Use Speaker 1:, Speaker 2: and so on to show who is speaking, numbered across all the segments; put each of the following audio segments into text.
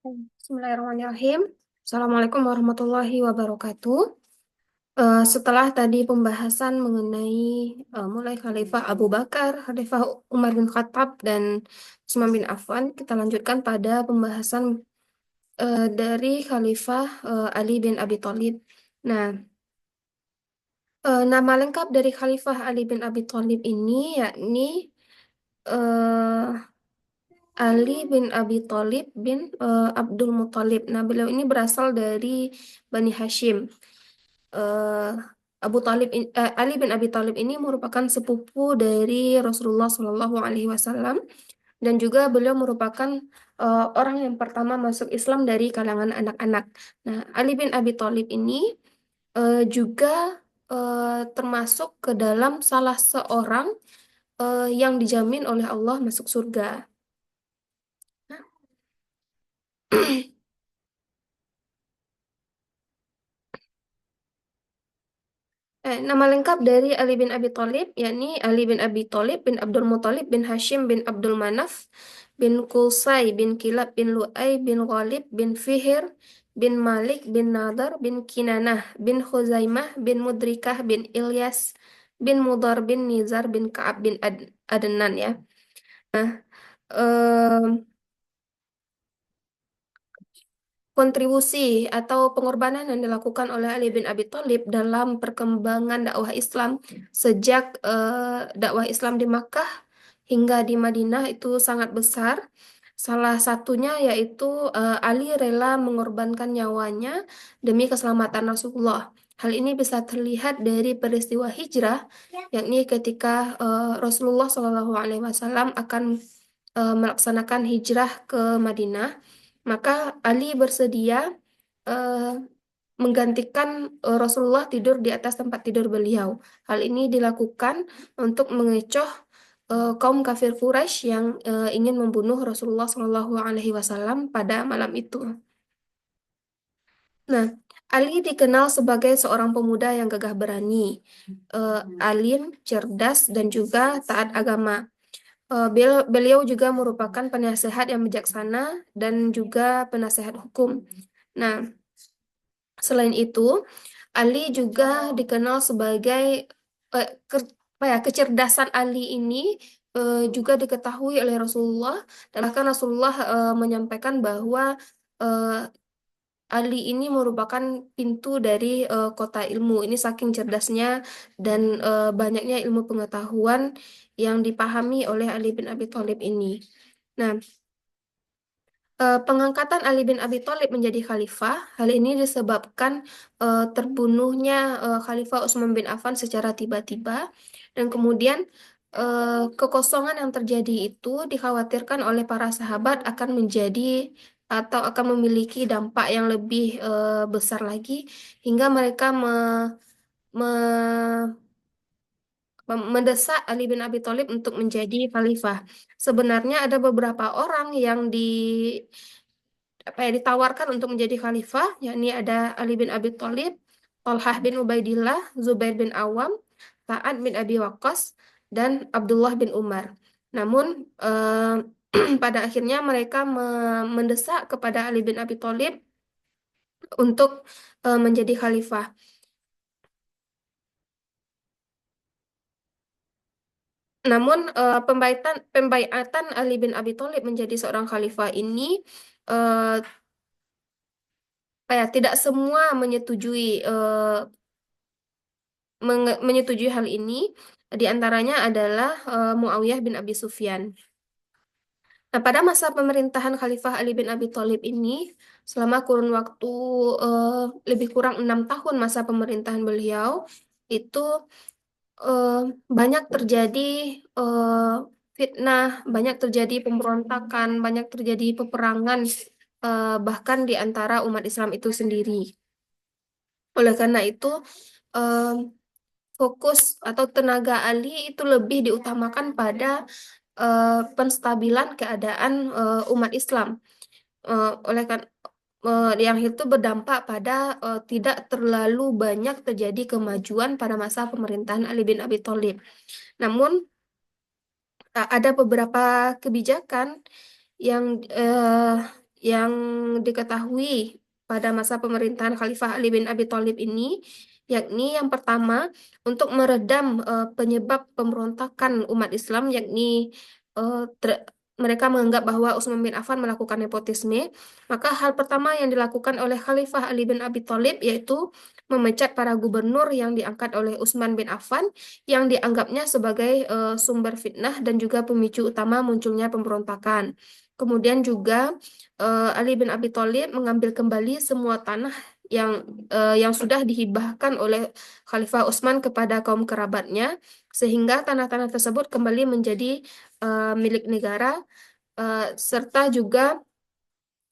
Speaker 1: Bismillahirrahmanirrahim. Assalamualaikum warahmatullahi wabarakatuh. Setelah tadi pembahasan mengenai mulai Khalifah Abu Bakar, Khalifah Umar bin Khattab, dan Utsman bin Affan, kita lanjutkan pada pembahasan dari Khalifah Ali bin Abi Thalib. Nah, nama lengkap dari Khalifah Ali bin Abi Thalib ini yakni eh, Ali bin Abi Thalib bin Abdul Muthalib. Nah, beliau ini berasal dari Bani Hashim. eh, Ali bin Abi Thalib ini merupakan sepupu dari Rasulullah Shallallahu Alaihi Wasallam, dan juga beliau merupakan orang yang pertama masuk Islam dari kalangan anak-anak. Nah, Ali bin Abi Thalib ini juga termasuk ke dalam salah seorang yang dijamin oleh Allah masuk surga. Nama lengkap dari Ali bin Abi Thalib yakni Ali bin Abi Thalib bin Abdul Muthalib bin Hashim bin Abdul Manaf bin Qusay bin Kilab bin Lu'ay bin Ghalib bin Fihir bin Malik bin Nadar bin Kinanah bin Khuzaimah bin Mudrikah bin Ilyas bin Mudar bin Nizar bin Ka'ab bin Adnan ya. Em, Kontribusi atau pengorbanan yang dilakukan oleh Ali bin Abi Thalib dalam perkembangan dakwah Islam sejak dakwah Islam di Makkah hingga di Madinah itu sangat besar. Salah satunya yaitu Ali rela mengorbankan nyawanya demi keselamatan Rasulullah. Hal ini bisa terlihat dari peristiwa hijrah, yakni ketika Rasulullah SAW akan melaksanakan hijrah ke Madinah, maka Ali bersedia eh, menggantikan Rasulullah tidur di atas tempat tidur beliau. Hal ini dilakukan untuk mengecoh kaum kafir Quraisy yang ingin membunuh Rasulullah Shallallahu Alaihi Wasallam pada malam itu. Nah, Ali dikenal sebagai seorang pemuda yang gagah berani, alim, cerdas, dan juga taat agama. Beliau juga merupakan penasehat yang bijaksana dan juga penasehat hukum. Nah, selain itu, Ali juga dikenal sebagai kecerdasan Ali ini juga diketahui oleh Rasulullah, dan bahkan Rasulullah menyampaikan bahwa eh, Ali ini merupakan pintu dari kota ilmu. Ini saking cerdasnya dan banyaknya ilmu pengetahuan yang dipahami oleh Ali bin Abi Thalib ini. Nah, pengangkatan Ali bin Abi Thalib menjadi khalifah, hal ini disebabkan terbunuhnya Khalifah Utsman bin Affan secara tiba-tiba, dan kemudian kekosongan yang terjadi itu dikhawatirkan oleh para sahabat akan menjadi atau akan memiliki dampak yang lebih besar lagi, hingga mereka me- mendesak Ali bin Abi Thalib untuk menjadi khalifah. Sebenarnya ada beberapa orang yang ditawarkan untuk menjadi khalifah, yakni ada Ali bin Abi Thalib, Thalhah bin Ubaidillah, Zubair bin Awam, Sa'ad bin Abi Waqqas, dan Abdullah bin Umar. Namun pada akhirnya mereka mendesak kepada Ali bin Abi Thalib untuk menjadi khalifah. Namun pembaiatan Ali bin Abi Thalib menjadi seorang khalifah ini eh, tidak semua menyetujui hal ini. Di antaranya adalah Muawiyah bin Abi Sufyan. Nah, pada masa pemerintahan Khalifah Ali bin Abi Thalib ini, selama kurun waktu eh, lebih kurang 6 tahun masa pemerintahan beliau, itu eh, banyak terjadi eh, fitnah, banyak terjadi pemberontakan, banyak terjadi peperangan, bahkan di antara umat Islam itu sendiri. Oleh karena itu, eh, fokus atau tenaga ahli itu lebih diutamakan pada penstabilan keadaan umat Islam. Oleh kan yang itu berdampak pada tidak terlalu banyak terjadi kemajuan pada masa pemerintahan Ali bin Abi Thalib. Namun ada beberapa kebijakan yang yang diketahui pada masa pemerintahan Khalifah Ali bin Abi Thalib ini, yakni yang pertama untuk meredam penyebab pemberontakan umat Islam, yakni eh, ter- mereka menganggap bahwa Utsman bin Affan melakukan nepotisme, maka hal pertama yang dilakukan oleh Khalifah Ali bin Abi Thalib yaitu memecat para gubernur yang diangkat oleh Utsman bin Affan yang dianggapnya sebagai sumber fitnah dan juga pemicu utama munculnya pemberontakan. Kemudian juga Ali bin Abi Thalib mengambil kembali semua tanah yang sudah dihibahkan oleh Khalifah Utsman kepada kaum kerabatnya, sehingga tanah-tanah tersebut kembali menjadi milik negara, serta juga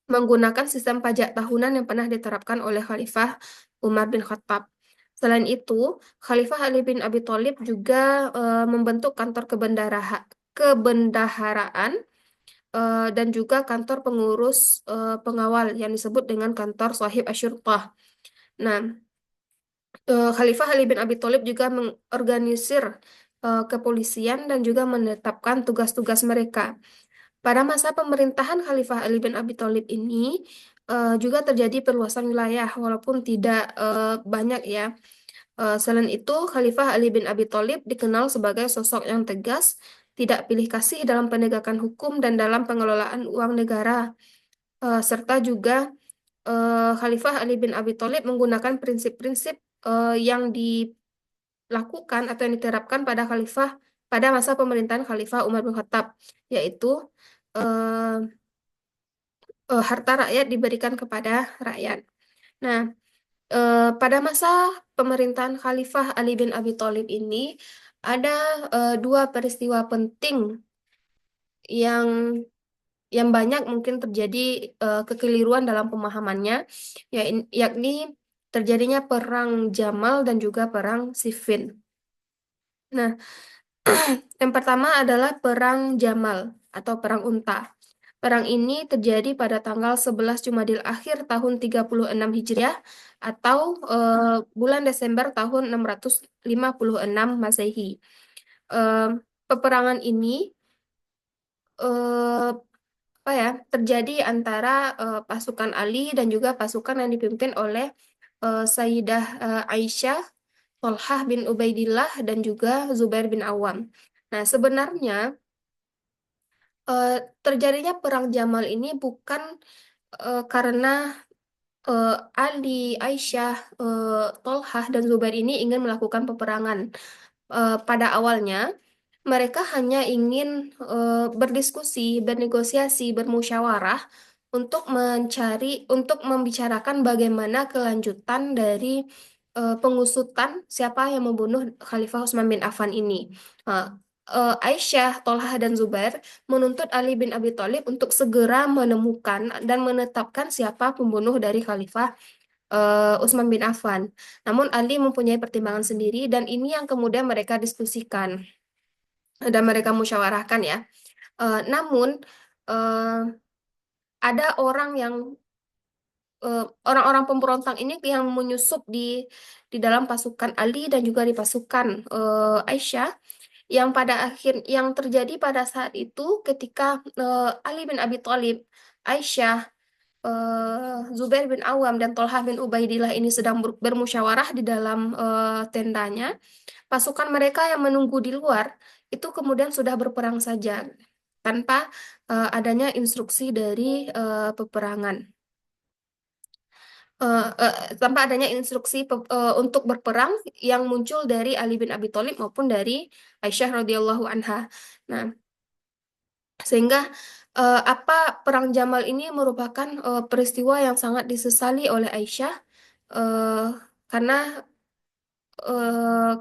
Speaker 1: menggunakan sistem pajak tahunan yang pernah diterapkan oleh Khalifah Umar bin Khattab. Selain itu, Khalifah Ali bin Abi Thalib juga membentuk kantor kebendaharaan dan juga kantor pengurus pengawal yang disebut dengan kantor Sahib Asyurtah. Nah, Khalifah Ali bin Abi Thalib juga mengorganisir kepolisian dan juga menetapkan tugas-tugas mereka. Pada masa pemerintahan Khalifah Ali bin Abi Thalib ini juga terjadi perluasan wilayah walaupun tidak banyak ya. Selain itu, Khalifah Ali bin Abi Thalib dikenal sebagai sosok yang tegas, tidak pilih kasih dalam penegakan hukum dan dalam pengelolaan uang negara. Serta juga Khalifah Ali bin Abi Thalib menggunakan prinsip-prinsip yang dilakukan atau yang diterapkan pada masa pemerintahan Khalifah Umar bin Khattab, yaitu eh, harta rakyat diberikan kepada rakyat. Nah, pada masa pemerintahan Khalifah Ali bin Abi Thalib ini ada dua peristiwa penting yang banyak mungkin terjadi kekeliruan dalam pemahamannya, yakni terjadinya perang Jamal dan juga perang Siffin. Nah, yang pertama adalah perang Jamal atau perang Unta. Perang ini terjadi pada tanggal 11 Jumadil akhir tahun 36 Hijriah atau bulan Desember tahun 656 Masehi. Eh, Peperangan ini eh, apa ya terjadi antara pasukan Ali dan juga pasukan yang dipimpin oleh Sayyidah Aisyah, Tolhah bin Ubaidillah dan juga Zubair bin Awam. Nah, sebenarnya eh, terjadinya perang Jamal ini bukan karena eh, Ali, Aisyah, Tolhah dan Zubair ini ingin melakukan peperangan. Pada awalnya mereka hanya ingin berdiskusi, bernegosiasi, bermusyawarah untuk membicarakan bagaimana kelanjutan dari pengusutan siapa yang membunuh Khalifah Utsman bin Affan ini. Eh, Aisyah, Tolhah, dan Zubair menuntut Ali bin Abi Thalib untuk segera menemukan dan menetapkan siapa pembunuh dari Khalifah Utsman bin Affan. Namun Ali mempunyai pertimbangan sendiri dan ini yang kemudian mereka diskusikan dan mereka musyawarahkan ya. Namun eh, ada orang-orang pemberontak ini yang menyusup di dalam pasukan Ali dan juga di pasukan Aisyah yang terjadi pada saat itu ketika Ali bin Abi Thalib, Aisyah, Zubair bin Awam dan Tolhah bin Ubaidillah ini sedang bermusyawarah di dalam tendanya. Pasukan mereka yang menunggu di luar itu kemudian sudah berperang saja tanpa adanya instruksi dari peperangan. Tanpa adanya instruksi untuk berperang yang muncul dari Ali bin Abi Thalib maupun dari Aisyah radhiyallahu anha. Nah, sehingga apa perang Jamal ini merupakan peristiwa yang sangat disesali oleh Aisyah eh, karena eh,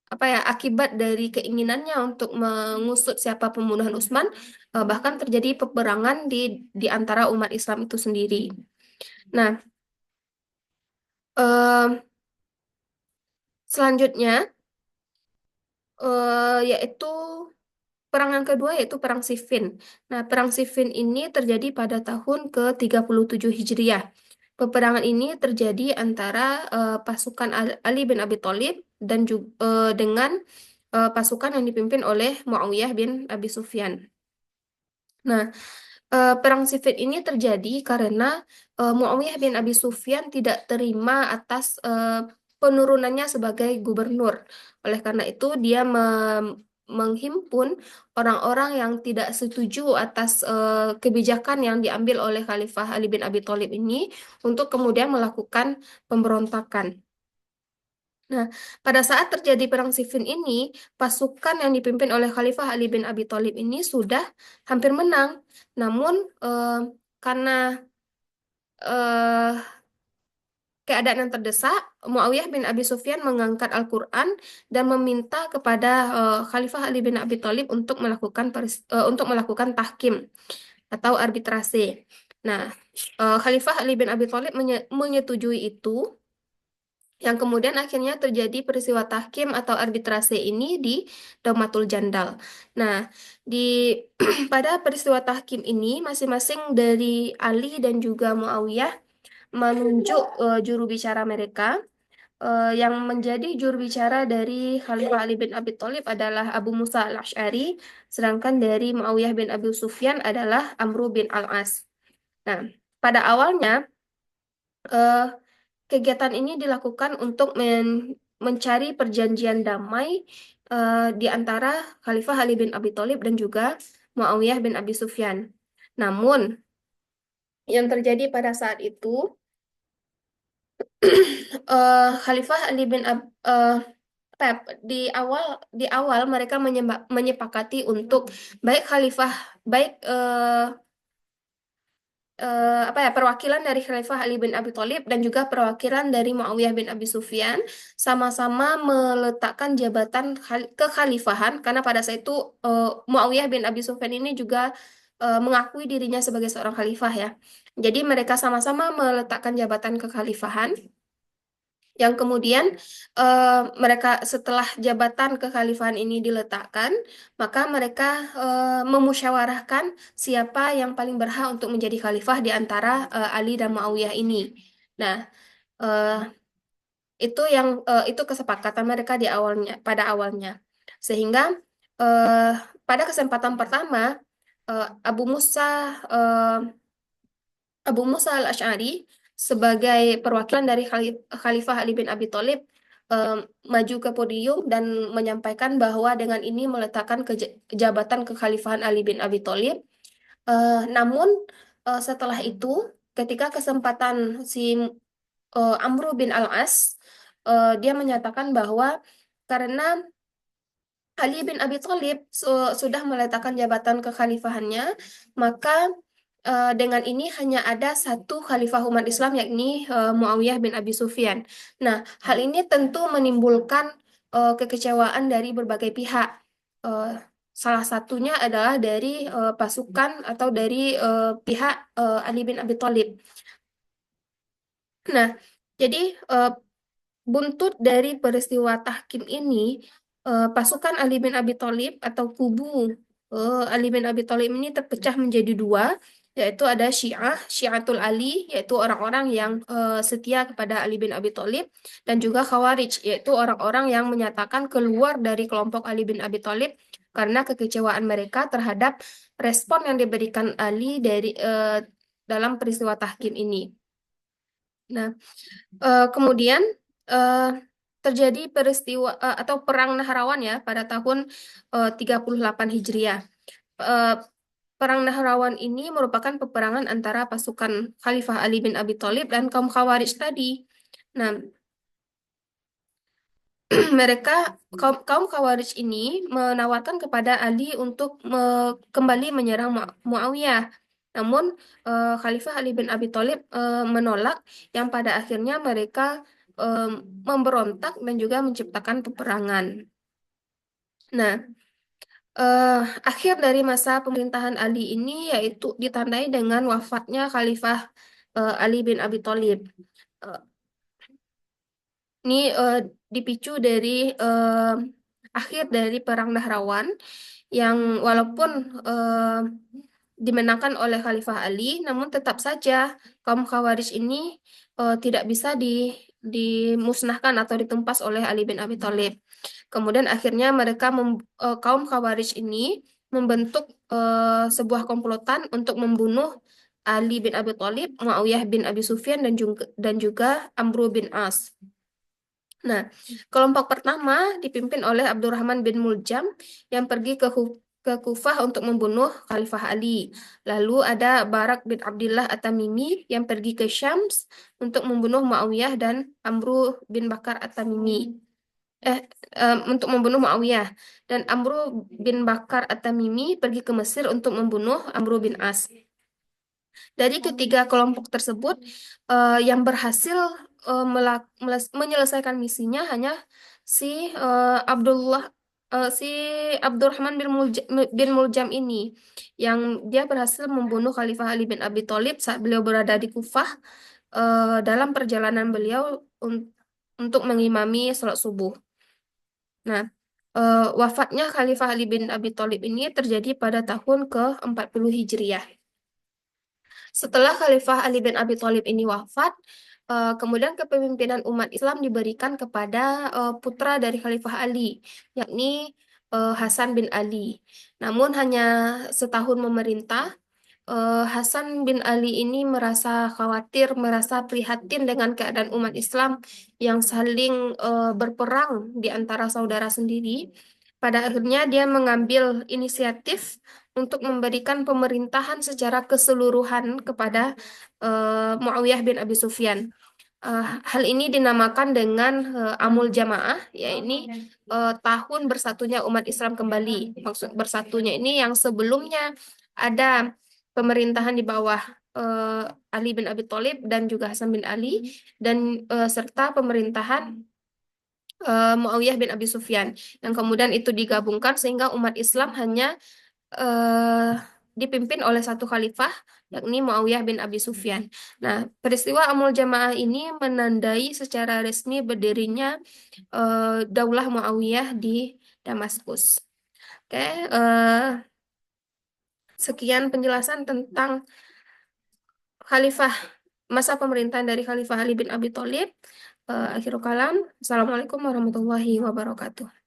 Speaker 1: apa ya akibat dari keinginannya untuk mengusut siapa pembunuhan Utsman, bahkan terjadi peperangan di antara umat Islam itu sendiri. Nah, eh, selanjutnya yaitu perang yang kedua yaitu perang Siffin. Nah, perang Siffin ini terjadi pada tahun ke-37 Hijriah. Peperangan ini terjadi antara pasukan Ali bin Abi Thalib dan juga dengan pasukan yang dipimpin oleh Muawiyah bin Abi Sufyan. Nah, Perang Siffin ini terjadi karena Muawiyah bin Abi Sufyan tidak terima atas penurunannya sebagai gubernur. Oleh karena itu, dia menghimpun orang-orang yang tidak setuju atas kebijakan yang diambil oleh Khalifah Ali bin Abi Thalib ini untuk kemudian melakukan pemberontakan. Nah, pada saat terjadi Perang Siffin ini, pasukan yang dipimpin oleh Khalifah Ali bin Abi Thalib ini sudah hampir menang. Namun, karena eh, keadaan yang terdesak, Muawiyah bin Abi Sufyan mengangkat Al-Quran dan meminta kepada Khalifah Ali bin Abi Thalib untuk melakukan untuk melakukan tahkim atau arbitrase. Nah, Khalifah Ali bin Abi Thalib menyetujui itu, yang kemudian akhirnya terjadi peristiwa tahkim atau arbitrase ini di Daumatul Jandal. Nah, di pada peristiwa tahkim ini masing-masing dari Ali dan juga Muawiyah menunjuk juru bicara mereka. Yang menjadi juru bicara dari Khalifah Ali bin Abi Thalib adalah Abu Musa al-Asy'ari, sedangkan dari Muawiyah bin Abi Sufyan adalah Amru bin al-As. Nah, pada awalnya eh, kegiatan ini dilakukan untuk mencari perjanjian damai di antara Khalifah Ali bin Abi Thalib dan juga Muawiyah bin Abi Sufyan. Namun, yang terjadi pada saat itu, Khalifah Ali bin Pep di awal mereka menyepakati untuk baik Khalifah baik apa ya, perwakilan dari Khalifah Ali bin Abi Thalib dan juga perwakilan dari Muawiyah bin Abi Sufyan sama-sama meletakkan jabatan kekhalifahan, karena pada saat itu Muawiyah bin Abi Sufyan ini juga mengakui dirinya sebagai seorang khalifah ya. Jadi mereka sama-sama meletakkan jabatan kekhalifahan, yang kemudian mereka setelah jabatan kekhalifahan ini diletakkan, maka mereka memusyawarahkan siapa yang paling berhak untuk menjadi khalifah di antara Ali dan Muawiyah ini. Nah, eh, itu kesepakatan mereka pada awalnya. Sehingga eh, pada kesempatan pertama Abu Musa eh, Abu Musa al-Asy'ari sebagai perwakilan dari Khalifah Ali bin Abi Thalib em, maju ke podium dan menyampaikan bahwa dengan ini meletakkan jabatan kekhalifahan Ali bin Abi Thalib. Namun setelah itu, ketika kesempatan si Amru bin Al-As, dia menyatakan bahwa karena Ali bin Abi Thalib sudah meletakkan jabatan kekhalifahannya, maka dengan ini hanya ada satu khalifah umat Islam, yakni Muawiyah bin Abi Sufyan. Nah, hal ini tentu menimbulkan kekecewaan dari berbagai pihak. Eh, Salah satunya adalah dari pasukan atau dari pihak Ali bin Abi Thalib. Nah, jadi eh, buntut dari peristiwa tahkim ini, pasukan Ali bin Abi Thalib atau kubu Ali bin Abi Thalib ini terpecah menjadi dua, yaitu ada Syiatul Ali, yaitu orang-orang yang setia kepada Ali bin Abi Thalib, dan juga Khawarij, yaitu orang-orang yang menyatakan keluar dari kelompok Ali bin Abi Thalib karena kekecewaan mereka terhadap respon yang diberikan Ali dalam peristiwa tahkim ini. Nah, kemudian eh, terjadi peristiwa atau Perang Nahrawan ya pada tahun 38 Hijriah. Eh, Perang Nahrawan ini merupakan peperangan antara pasukan Khalifah Ali bin Abi Thalib dan kaum Khawarij tadi. Nah, mereka kaum Khawarij ini menawarkan kepada Ali untuk kembali menyerang Muawiyah. Namun Khalifah Ali bin Abi Thalib menolak, yang pada akhirnya mereka eh, memberontak dan juga menciptakan peperangan. Nah, eh, akhir dari masa pemerintahan Ali ini yaitu ditandai dengan wafatnya Khalifah Ali bin Abi Thalib. Eh, Ini dipicu dari akhir dari Perang Nahrawan, yang walaupun dimenangkan oleh Khalifah Ali, namun tetap saja kaum Khawarij ini tidak bisa dimusnahkan atau ditumpas oleh Ali bin Abi Thalib. Kemudian akhirnya kaum Khawarij ini membentuk sebuah komplotan untuk membunuh Ali bin Abi Thalib, Muawiyah bin Abi Sufyan dan juga Amru bin As. Nah, kelompok pertama dipimpin oleh Abdurrahman bin Muljam yang pergi ke Kufah untuk membunuh Khalifah Ali. Lalu ada Barak bin Abdullah At-Tamimi yang pergi ke Syams untuk membunuh Muawiyah dan Amru bin Bakar At-Tamimi. Eh, untuk membunuh Muawiyah. Dan Amru bin Bakar At-Tamimi pergi ke Mesir untuk membunuh Amru bin As. Dari ketiga kelompok tersebut, yang berhasil menyelesaikan misinya hanya si si Abdurrahman bin Muljam ini, yang dia berhasil membunuh Khalifah Ali bin Abi Thalib saat beliau berada di Kufah, dalam perjalanan beliau untuk mengimami sholat subuh. Nah, wafatnya Khalifah Ali bin Abi Thalib ini terjadi pada tahun ke-40 Hijriah. Setelah Khalifah Ali bin Abi Thalib ini wafat, kemudian kepemimpinan umat Islam diberikan kepada putra dari Khalifah Ali, yakni Hasan bin Ali. Namun hanya setahun memerintah, Hasan bin Ali ini merasa khawatir, merasa prihatin dengan keadaan umat Islam yang saling berperang di antara saudara sendiri. Pada akhirnya dia mengambil inisiatif untuk memberikan pemerintahan secara keseluruhan kepada Muawiyah bin Abi Sufyan. Hal ini dinamakan dengan Amul Jamaah, yaitu tahun bersatunya umat Islam kembali. Maksud bersatunya ini yang sebelumnya ada pemerintahan di bawah eh, Ali bin Abi Thalib dan juga Hasan bin Ali, dan serta pemerintahan Muawiyah bin Abi Sufyan, yang kemudian itu digabungkan sehingga umat Islam hanya eh, dipimpin oleh satu khalifah, yakni Muawiyah bin Abi Sufyan. Nah, peristiwa Amul Jamaah ini menandai secara resmi berdirinya Daulah Muawiyah di Damaskus. Oke, sekian penjelasan tentang khalifah, masa pemerintahan dari Khalifah Ali bin Abi Thalib. Akhirul kalam. Assalamualaikum warahmatullahi wabarakatuh.